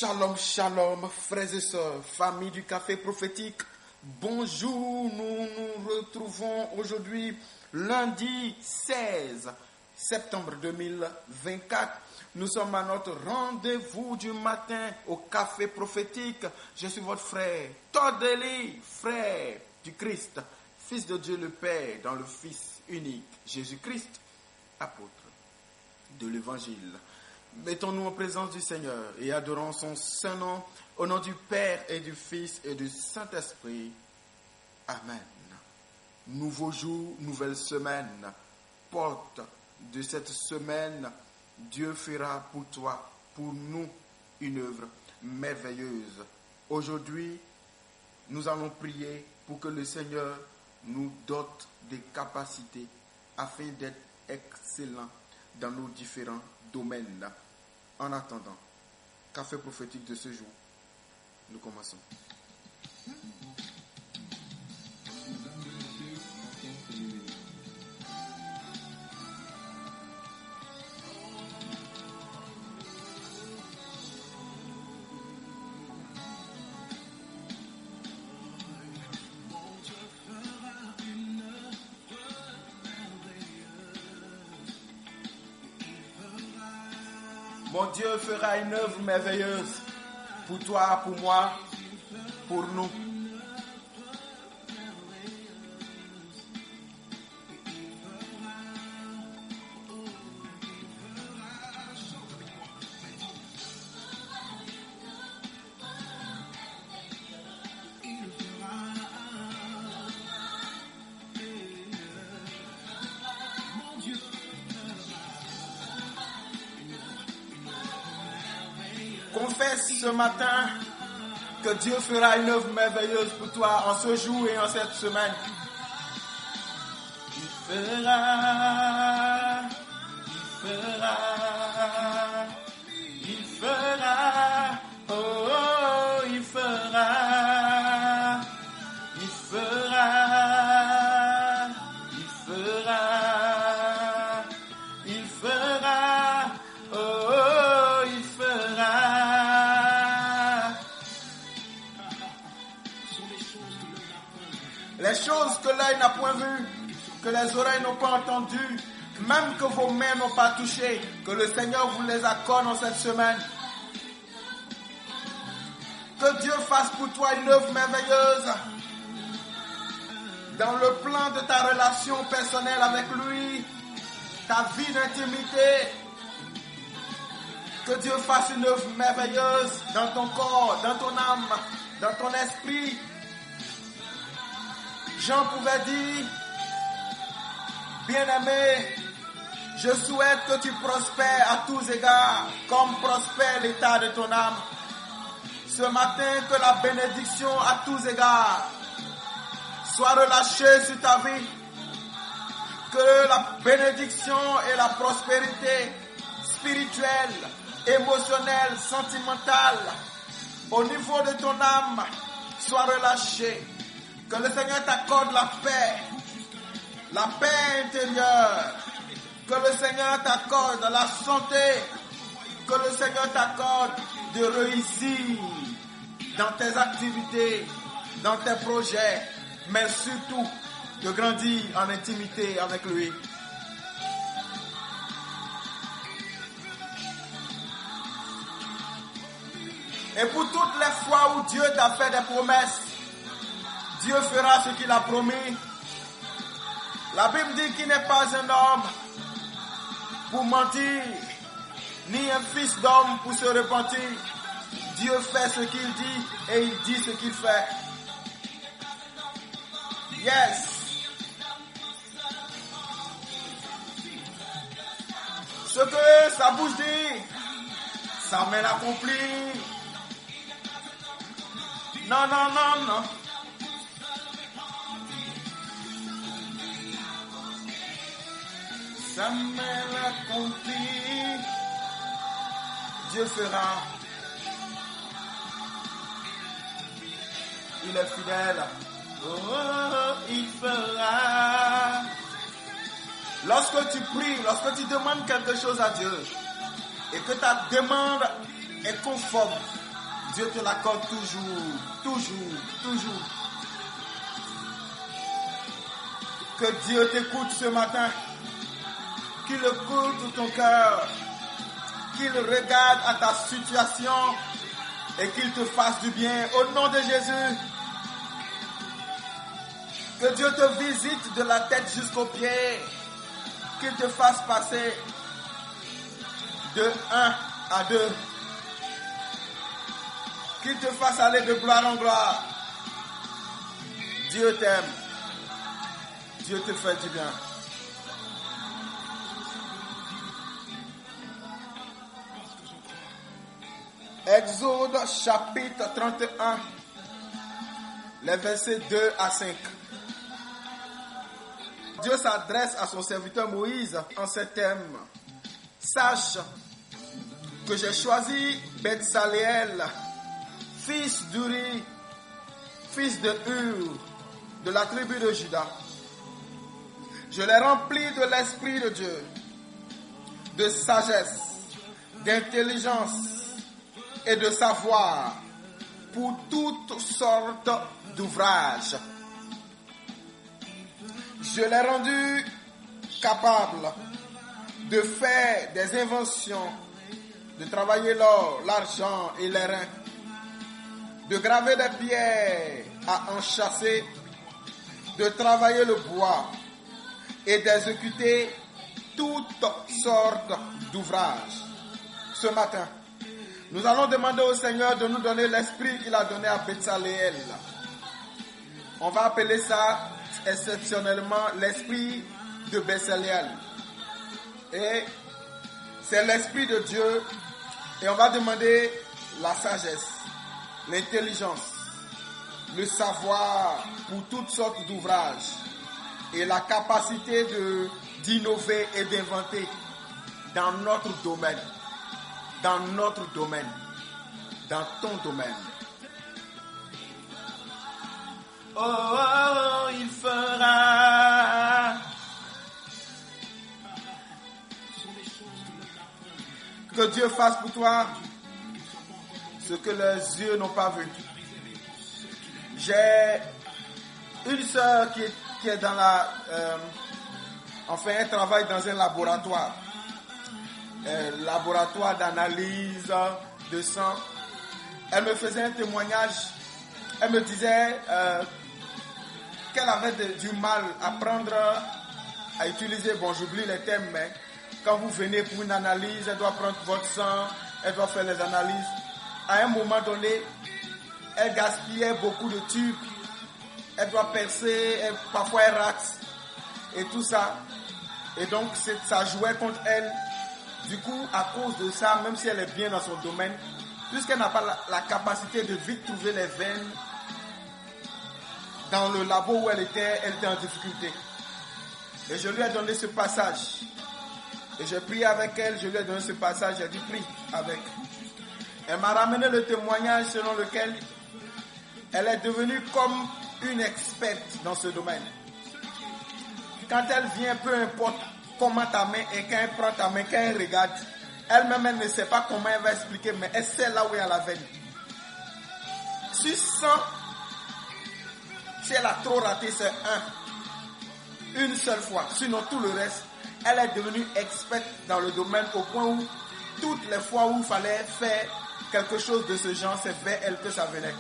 Shalom, shalom, frères et sœurs, famille du café prophétique. Bonjour, nous nous retrouvons aujourd'hui lundi 16 septembre 2024. Nous sommes à notre rendez-vous du matin au café prophétique. Je suis votre frère Todeli, frère du Christ, fils de Dieu le Père dans le Fils unique, Jésus-Christ, apôtre de l'Évangile. Mettons-nous en présence du Seigneur et adorons son saint nom au nom du Père et du Fils et du Saint-Esprit. Amen. Nouveau jour, nouvelle semaine. Porte de cette semaine, Dieu fera pour toi, pour nous, une œuvre merveilleuse. Aujourd'hui, nous allons prier pour que le Seigneur nous dote des capacités afin d'être excellents dans nos différents domaines. En attendant, café prophétique de ce jour, nous commençons. Mon Dieu fera une œuvre merveilleuse pour toi, pour moi, pour nous. Confesse ce matin que Dieu fera une œuvre merveilleuse pour toi en ce jour et en cette semaine. Il fera, oh, oh, il fera, oh, oh, il fera. Les choses que l'œil n'a point vues, que les oreilles n'ont pas entendues, même que vos mains n'ont pas touché, que le Seigneur vous les accorde en cette semaine. Que Dieu fasse pour toi une œuvre merveilleuse dans le plan de ta relation personnelle avec lui, ta vie d'intimité. Que Dieu fasse une œuvre merveilleuse dans ton corps, dans ton âme, dans ton esprit. Jean pouvait dire, bien-aimé, je souhaite que tu prospères à tous égards, comme prospère l'état de ton âme. Ce matin, que la bénédiction à tous égards soit relâchée sur ta vie. Que la bénédiction et la prospérité spirituelle, émotionnelle, sentimentale, au niveau de ton âme, soient relâchées. Que le Seigneur t'accorde la paix intérieure. Que le Seigneur t'accorde la santé. Que le Seigneur t'accorde de réussir dans tes activités, dans tes projets, mais surtout de grandir en intimité avec lui. Et pour toutes les fois où Dieu t'a fait des promesses, Dieu fera ce qu'il a promis. La Bible dit qu'il n'est pas un homme pour mentir, ni un fils d'homme pour se repentir. Dieu fait ce qu'il dit et il dit ce qu'il fait. Yes. Ce que sa bouche dit, sa main l'accomplit. Non, non, non, non. Sa main l'accomplit. Dieu fera. Il est fidèle. Oh, il fera. Lorsque tu pries, lorsque tu demandes quelque chose à Dieu et que ta demande est conforme Dieu te l'accorde toujours, toujours, toujours. Que Dieu t'écoute ce matin, qu'il écoute ton cœur, qu'il regarde à ta situation et qu'il te fasse du bien au nom de Jésus. Que Dieu te visite de la tête jusqu'aux pieds, qu'il te fasse passer de 1 à 2, qu'il te fasse aller de gloire en gloire. Dieu t'aime. Dieu te fait du bien. Exode chapitre 31, les versets 2 à 5. Dieu s'adresse à son serviteur Moïse en ces termes. Sache que j'ai choisi Betsaléel, fils d'Uri, fils de Hur, de la tribu de Juda. Je l'ai rempli de l'Esprit de Dieu, de sagesse, d'intelligence et de savoir pour toutes sortes d'ouvrages. Je l'ai rendu capable de faire des inventions, de travailler l'or, l'argent et les reins, de graver des pierres à enchâsser, de travailler le bois et d'exécuter toutes sortes d'ouvrages. Ce matin, nous allons demander au Seigneur de nous donner l'esprit qu'il a donné à Betsaléel. On va appeler ça exceptionnellement l'esprit de Betsaléel. Et c'est l'esprit de Dieu. Et on va demander la sagesse, l'intelligence, le savoir pour toutes sortes d'ouvrages et la capacité d'innover et d'inventer dans notre domaine. Dans notre domaine. Dans ton domaine. Oh, oh, oh, il fera que Dieu fasse pour toi ce que les yeux n'ont pas vu. J'ai une sœur qui est dans la... elle travaille dans un laboratoire. Laboratoire d'analyse de sang. Elle me faisait un témoignage. Elle me disait qu'elle avait du mal à apprendre à utiliser, j'oublie les termes, mais quand vous venez pour une analyse, elle doit prendre votre sang, elle doit faire les analyses. À un moment donné, elle gaspillait beaucoup de tubes. Elle doit percer, parfois elle rate et tout ça. Et donc ça jouait contre elle. Du coup, à cause de ça, même si elle est bien dans son domaine, puisqu'elle n'a pas la capacité de vite trouver les veines, dans le labo où elle était en difficulté. Et je lui ai donné ce passage. Et j'ai prié avec elle, je lui ai donné ce passage, j'ai dit prie avec. Elle m'a ramené le témoignage selon lequel elle est devenue comme une experte dans ce domaine. Quand elle vient, peu importe comment ta main est, quand elle prend ta main, quand elle regarde, elle-même elle ne sait pas comment elle va expliquer, mais elle sait là où il y a la veine. Si elle a trop raté, c'est une seule fois. Sinon tout le reste, elle est devenue experte dans le domaine au point où toutes les fois où il fallait faire quelque chose de ce genre, c'est vers elle que ça venait.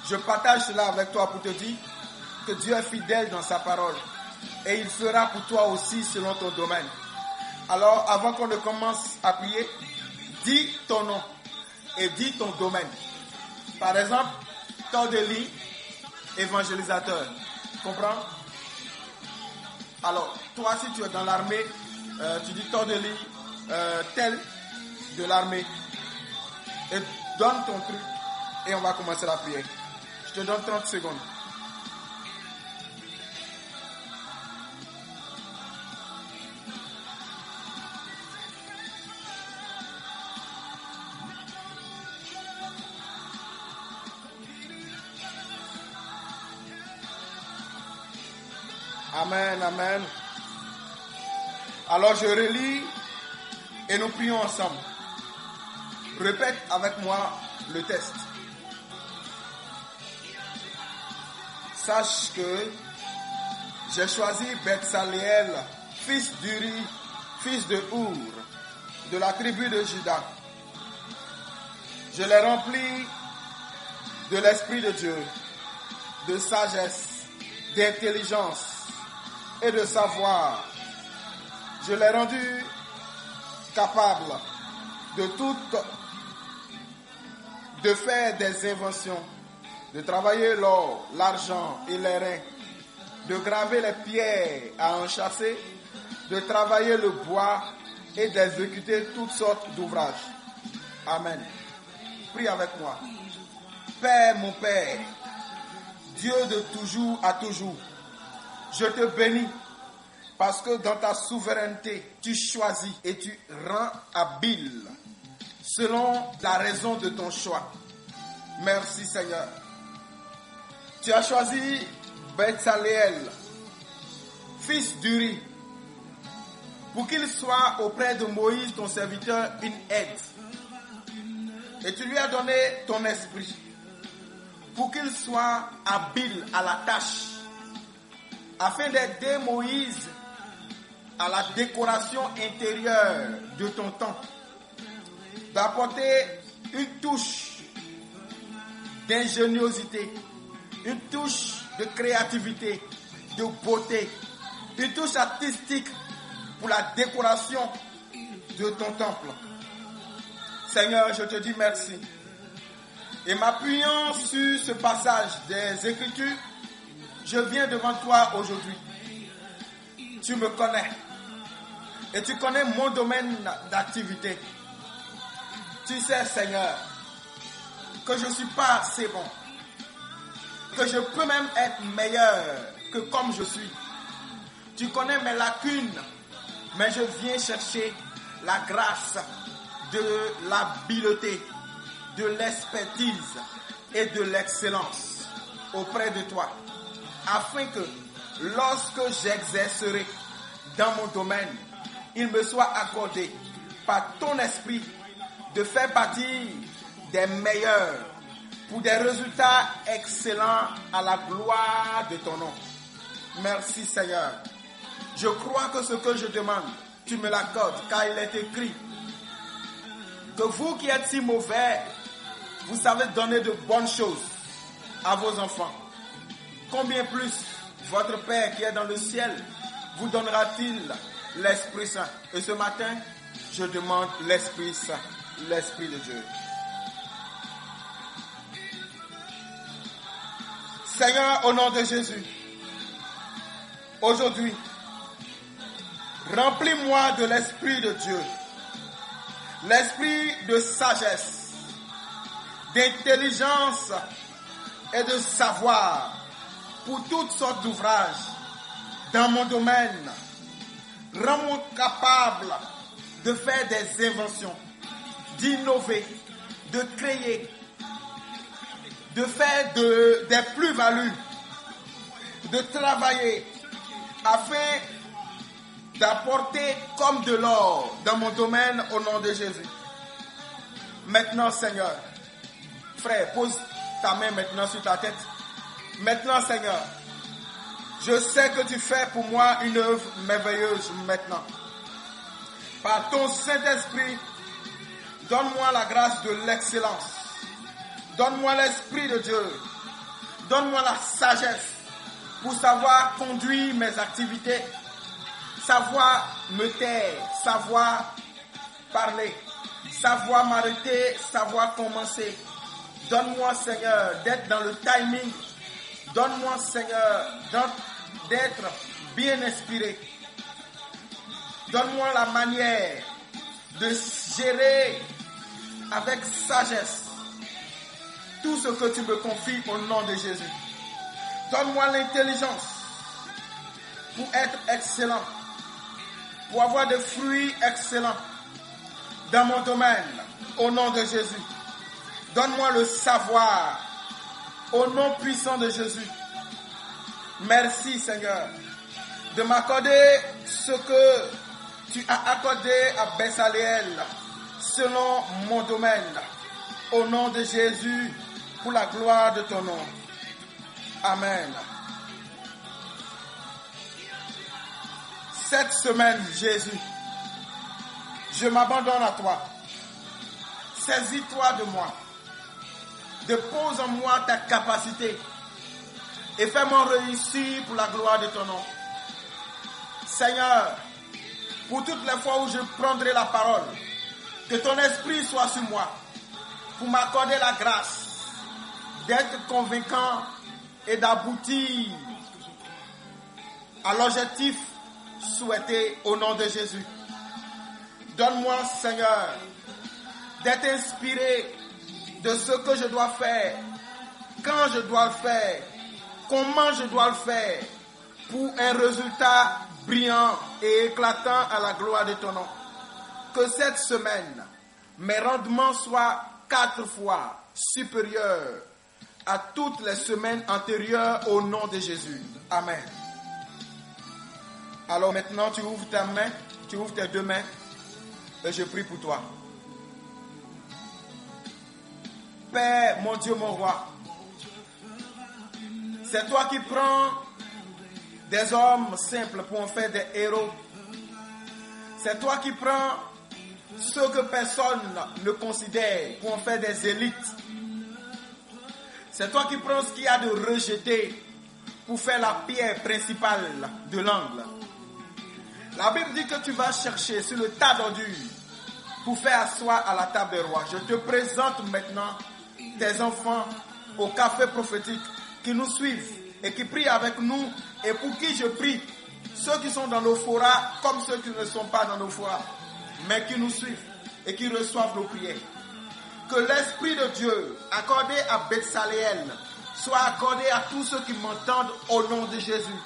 Je partage cela avec toi pour te dire que Dieu est fidèle dans sa parole. Et il fera pour toi aussi selon ton domaine. Alors, avant qu'on ne commence à prier, dis ton nom et dis ton domaine. Par exemple, Tordeli, évangélisateur. Tu comprends? Alors, toi, si tu es dans l'armée, tu dis Tordeli, tel de l'armée. Et donne ton truc et on va commencer la prière. Je te donne 30 secondes. Amen, amen. Alors je relis et nous prions ensemble. Répète avec moi le test. Sache que j'ai choisi Betsaleel, fils d'Uri, fils de Our, de la tribu de Juda. Je l'ai rempli de l'Esprit de Dieu, de sagesse, d'intelligence et de savoir. Je l'ai rendu capable de faire des inventions, de travailler l'or, l'argent et les reins, de graver les pierres à enchâsser, de travailler le bois et d'exécuter toutes sortes d'ouvrages. Amen. Prie avec moi. Père, mon Père, Dieu de toujours à toujours, je te bénis parce que dans ta souveraineté, tu choisis et tu rends habile selon la raison de ton choix. Merci Seigneur. Tu as choisi Betsaleel, fils d'Uri, pour qu'il soit auprès de Moïse, ton serviteur, une aide. Et tu lui as donné ton esprit pour qu'il soit habile à la tâche, afin d'aider Moïse à la décoration intérieure de ton temple, d'apporter une touche d'ingéniosité, une touche de créativité, de beauté, une touche artistique pour la décoration de ton temple. Seigneur, je te dis merci. Et m'appuyant sur ce passage des Écritures, je viens devant toi aujourd'hui. Tu me connais. Et tu connais mon domaine d'activité. Tu sais, Seigneur, que je ne suis pas assez bon. Que je peux même être meilleur que comme je suis. Tu connais mes lacunes, mais je viens chercher la grâce de l'habileté, de l'expertise et de l'excellence auprès de toi, afin que lorsque j'exercerai dans mon domaine, il me soit accordé par ton esprit de faire partie des meilleurs pour des résultats excellents à la gloire de ton nom. Merci Seigneur. Je crois que ce que je demande, tu me l'accordes, car il est écrit que vous qui êtes si mauvais, vous savez donner de bonnes choses à vos enfants. Combien plus votre Père qui est dans le ciel vous donnera-t-il l'Esprit Saint? Et ce matin, je demande l'Esprit Saint, l'Esprit de Dieu. Seigneur, au nom de Jésus, aujourd'hui, remplis-moi de l'Esprit de Dieu, l'Esprit de sagesse, d'intelligence et de savoir pour toutes sortes d'ouvrages dans mon domaine. Rends-moi capable de faire des inventions, d'innover, de créer, de faire des plus-values, de travailler afin d'apporter comme de l'or dans mon domaine au nom de Jésus. Maintenant, Seigneur, frère, pose ta main maintenant sur ta tête. Maintenant, Seigneur, je sais que tu fais pour moi une œuvre merveilleuse maintenant. Par ton Saint-Esprit, donne-moi la grâce de l'excellence. Donne-moi l'Esprit de Dieu. Donne-moi la sagesse pour savoir conduire mes activités, savoir me taire, savoir parler, savoir m'arrêter, savoir commencer. Donne-moi, Seigneur, d'être dans le timing. Donne-moi, Seigneur, d'être bien inspiré. Donne-moi la manière de gérer avec sagesse tout ce que tu me confies au nom de Jésus. Donne-moi l'intelligence pour être excellent, pour avoir des fruits excellents dans mon domaine au nom de Jésus. Donne-moi le savoir au nom puissant de Jésus. Merci Seigneur de m'accorder ce que tu as accordé à Betsaleel, selon mon domaine. Au nom de Jésus, pour la gloire de ton nom. Amen. Cette semaine, Jésus, je m'abandonne à toi. Saisis-toi de moi. Dépose en moi ta capacité et fais-moi réussir pour la gloire de ton nom. Seigneur, pour toutes les fois où je prendrai la parole, que ton esprit soit sur moi pour m'accorder la grâce d'être convaincant et d'aboutir à l'objectif souhaité au nom de Jésus. Donne-moi, Seigneur, d'être inspiré de ce que je dois faire, quand je dois le faire, comment je dois le faire, pour un résultat brillant et éclatant à la gloire de ton nom. Que cette semaine, mes rendements soient 4 fois supérieurs à toutes les semaines antérieures au nom de Jésus. Amen. Alors maintenant, tu ouvres ta main, tu ouvres tes deux mains et je prie pour toi. Père, mon Dieu, mon roi, c'est toi qui prends des hommes simples pour en faire des héros. C'est toi qui prends ceux que personne ne considère pour en faire des élites. C'est toi qui prends ce qu'il y a de rejeté pour faire la pierre principale de l'angle. La Bible dit que tu vas chercher sur le tas d'ordures pour faire asseoir à la table des rois. Je te présente maintenant tes enfants au café prophétique qui nous suivent et qui prient avec nous et pour qui je prie, ceux qui sont dans nos forats comme ceux qui ne sont pas dans nos forats, mais qui nous suivent et qui reçoivent nos prières. Que l'Esprit de Dieu accordé à Betsaleel soit accordé à tous ceux qui m'entendent au nom de Jésus.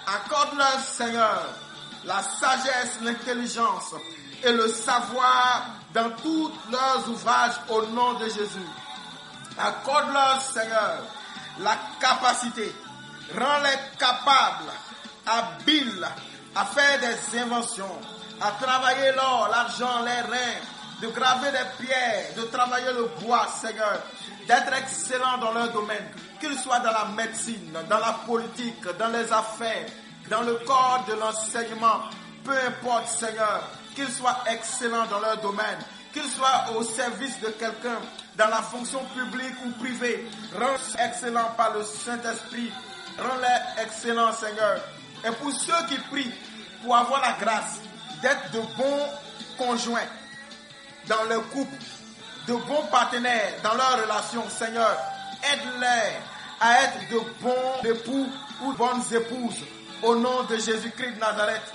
Accorde-leur, Seigneur, la sagesse, l'intelligence et le savoir dans tous leurs ouvrages au nom de Jésus. Accorde-leur, Seigneur, la capacité. Rends-les capables, habiles à faire des inventions, à travailler l'or, l'argent, les reins, de graver des pierres, de travailler le bois, Seigneur, d'être excellents dans leur domaine, qu'ils soient dans la médecine, dans la politique, dans les affaires, dans le corps de l'enseignement, peu importe, Seigneur, qu'ils soient excellents dans leur domaine, qu'ils soient au service de quelqu'un, dans la fonction publique ou privée. Rends-les excellents par le Saint-Esprit, rends-les excellents, Seigneur. Et pour ceux qui prient, pour avoir la grâce d'être de bons conjoints dans leur couple, de bons partenaires dans leurs relations, Seigneur, aide-les à être de bons époux ou bonnes épouses au nom de Jésus-Christ de Nazareth.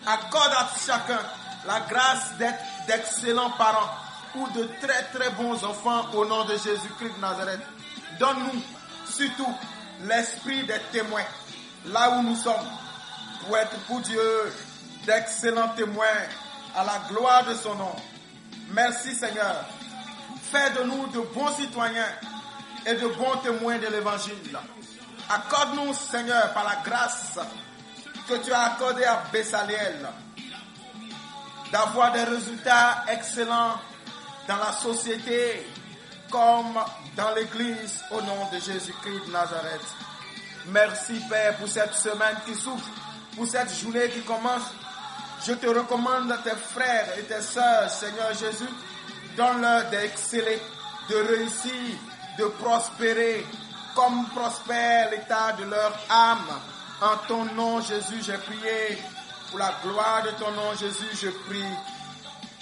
Accorde à chacun la grâce d'être d'excellents parents ou de très très bons enfants au nom de Jésus-Christ de Nazareth. Donne-nous surtout l'esprit des témoins là où nous sommes pour être pour Dieu d'excellents témoins à la gloire de son nom. Merci Seigneur. Fais de nous de bons citoyens et de bons témoins de l'évangile. Accorde-nous Seigneur par la grâce que tu as accordée à Betsaleel d'avoir des résultats excellents dans la société comme dans l'église au nom de Jésus-Christ de Nazareth. Merci Père pour cette semaine qui s'ouvre, pour cette journée qui commence. Je te recommande tes frères et tes sœurs, Seigneur Jésus, donne-leur d'exceller, de réussir, de prospérer, comme prospère l'état de leur âme. En ton nom, Jésus, j'ai prié. Pour la gloire de ton nom, Jésus, je prie.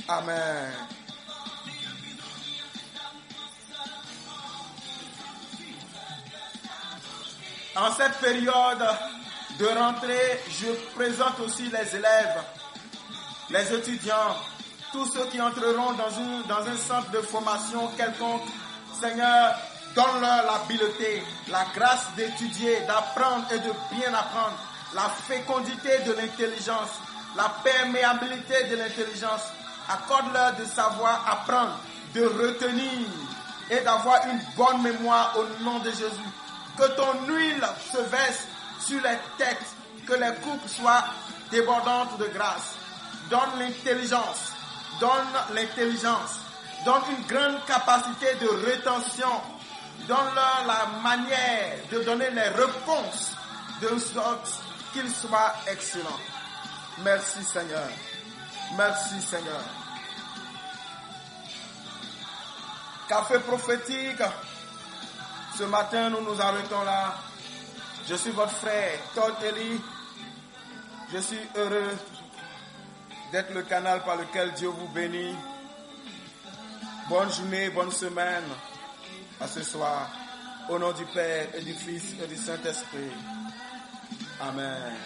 Amen. En cette période de rentrée, je présente aussi les élèves, les étudiants, tous ceux qui entreront dans un centre de formation quelconque. Seigneur, donne-leur l'habileté, la grâce d'étudier, d'apprendre et de bien apprendre, la fécondité de l'intelligence, la perméabilité de l'intelligence. Accorde-leur de savoir apprendre, de retenir et d'avoir une bonne mémoire au nom de Jésus. Que ton huile se verse sur les têtes, que les coupes soient débordantes de grâce. Donne l'intelligence, donne l'intelligence, donne une grande capacité de rétention, donne-leur la manière de donner les réponses de sorte qu'ils soient excellents. Merci Seigneur. Merci Seigneur. Café prophétique. Ce matin, nous nous arrêtons là. Je suis votre frère, Todd Eli. Je suis heureux d'être le canal par lequel Dieu vous bénit. Bonne journée, bonne semaine. À ce soir. Au nom du Père et du Fils et du Saint-Esprit. Amen.